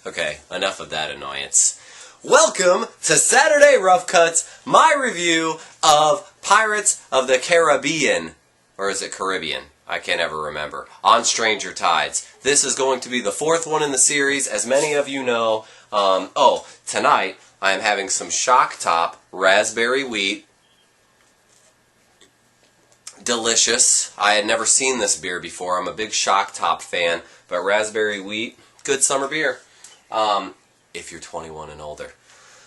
Okay, enough of that annoyance. Welcome to Saturday Rough Cuts, my review of Pirates of the Caribbean. Or is it Caribbean? I can't ever remember. On Stranger Tides. This is going to be the fourth one in the series, as many of you know. Tonight I am having some Shock Top raspberry wheat. Delicious. I had never seen this beer before. I'm a big Shock Top fan, but raspberry wheat, good summer beer. If you're 21 and older.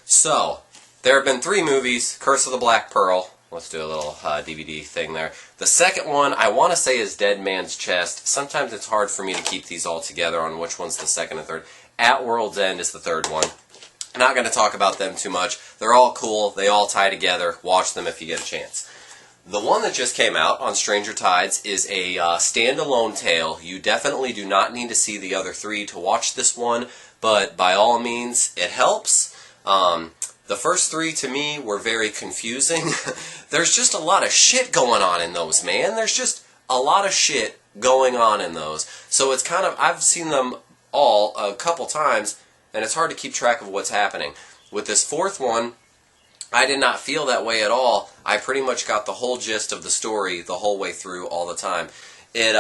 So, there have been 3 movies. Curse of the Black Pearl. Let's do a little DVD thing there. The second one, I want to say, is Dead Man's Chest. Sometimes it's hard for me to keep these all together on which one's the second and third. At World's End is the third one. I'm not going to talk about them too much. They're all cool. They all tie together. Watch them if you get a chance. The one that just came out on Stranger Tides is a standalone tale. You definitely do not need to see the other 3 to watch this one, but by all means, it helps. The first 3 to me were very confusing. There's just a lot of shit going on in those, man. There's just a lot of shit going on in those. So it's kind of, I've seen them all a couple times, and it's hard to keep track of what's happening. With this fourth one, I did not feel that way at all. I pretty much got the whole gist of the story the whole way through all the time. It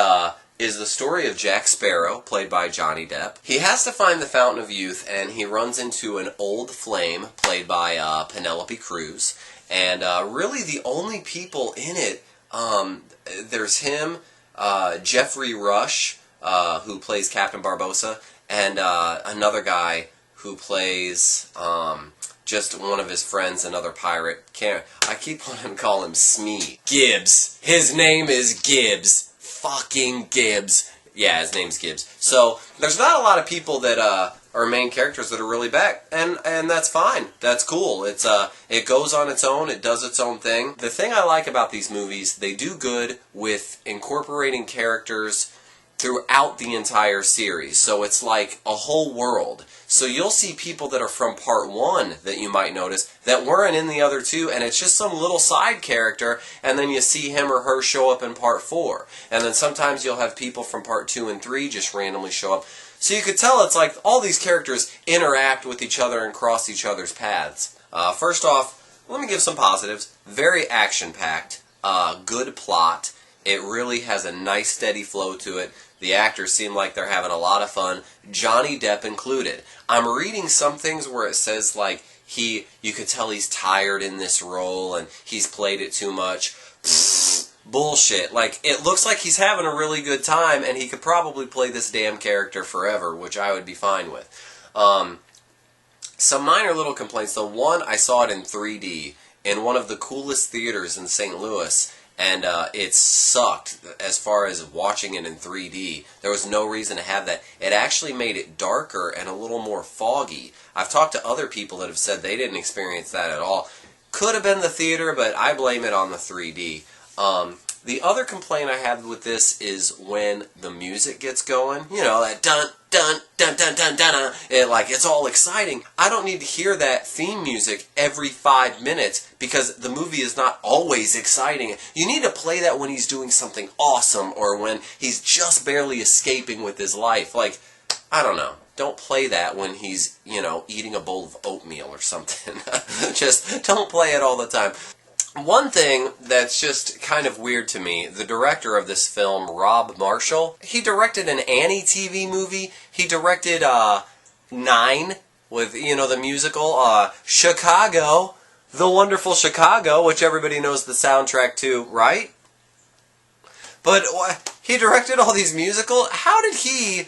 is the story of Jack Sparrow, played by Johnny Depp. He has to find the Fountain of Youth, and he runs into an old flame, played by Penelope Cruz. And really the only people in it, there's him, Geoffrey Rush, who plays Captain Barbossa, and another guy who plays just one of his friends, another pirate. I keep wanting to call him Smee. Gibbs. His name is Gibbs. Fucking Gibbs. Yeah, his name's Gibbs. So, there's not a lot of people that are main characters that are really back, and that's fine. That's cool. It goes on its own. It does its own thing. The thing I like about these movies, they do good with incorporating characters throughout the entire series. So it's like a whole world. So you'll see people that are from part 1 that you might notice that weren't in the other 2, and it's just some little side character, and then you see him or her show up in part 4. And then sometimes you'll have people from part 2 and 3 just randomly show up. So you could tell it's like all these characters interact with each other and cross each other's paths. First off, let me give some positives. Very action-packed, good plot. It really has a nice steady flow to it. The actors seem like they're having a lot of fun, Johnny Depp included. I'm reading some things where it says like you could tell he's tired in this role and he's played it too much. Bullshit. Like, it looks like he's having a really good time and he could probably play this damn character forever, which I would be fine with. Some minor little complaints though. One, I saw it in 3D in one of the coolest theaters in St. Louis. And it sucked as far as watching it in 3D. There was no reason to have that. It actually made it darker and a little more foggy. I've talked to other people that have said they didn't experience that at all. Could have been the theater, but I blame it on the 3D. The other complaint I have with this is when the music gets going. You know, that dun, dun, dun, dun, dun, dun, dun. It's all exciting. I don't need to hear that theme music every 5 minutes because the movie is not always exciting. You need to play that when he's doing something awesome or when he's just barely escaping with his life. Like, I don't know. Don't play that when he's, eating a bowl of oatmeal or something. Just don't play it all the time. One thing that's just kind of weird to me, the director of this film, Rob Marshall, he directed an Annie TV movie. He directed 9 with, the musical, Chicago, The Wonderful Chicago, which everybody knows the soundtrack to, right? But he directed all these musicals. How did he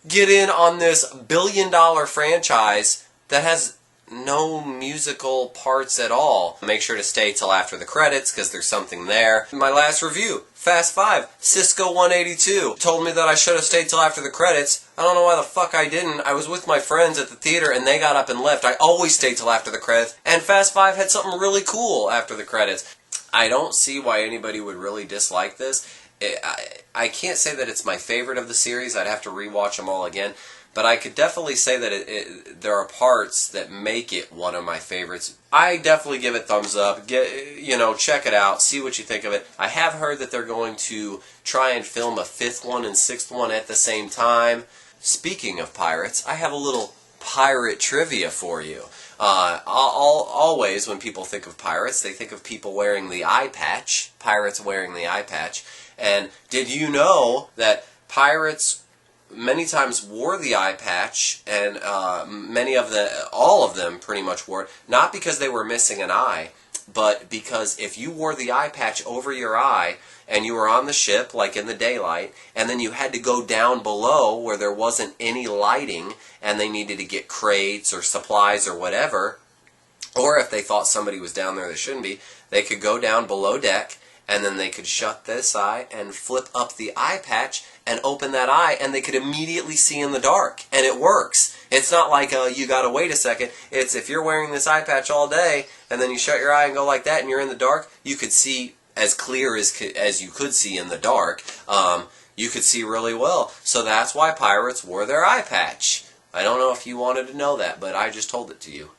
get in on this billion-dollar franchise that has no musical parts at all? Make sure to stay till after the credits because there's something there. My last review, Fast 5, Cisco 182, told me that I should have stayed till after the credits. I don't know why the fuck I didn't. I was with my friends at the theater and they got up and left. I always stay till after the credits, and Fast 5 had something really cool after the credits. I don't see why anybody would really dislike this. I can't say that it's my favorite of the series. I'd have to rewatch them all again. But I could definitely say that there are parts that make it one of my favorites. I definitely give it thumbs up. Check it out. See what you think of it. I have heard that they're going to try and film a 5th one and 6th one at the same time. Speaking of pirates, I have a little pirate trivia for you. Always when people think of pirates, they think of people wearing the eye patch, pirates wearing the eye patch. And did you know that pirates many times wore the eye patch, and all of them pretty much wore it, not because they were missing an eye, but because if you wore the eye patch over your eye and you were on the ship, like in the daylight, and then you had to go down below where there wasn't any lighting and they needed to get crates or supplies or whatever, or if they thought somebody was down there that shouldn't be, they could go down below deck and then they could shut this eye and flip up the eye patch and open that eye, and they could immediately see in the dark. And it works. It's not like you gotta wait a second. It's if you're wearing this eye patch all day and then you shut your eye and go like that and you're in the dark, you could see as clear as you could see in the dark. You could see really well. So that's why pirates wore their eye patch. I don't know if you wanted to know that, but I just told it to you.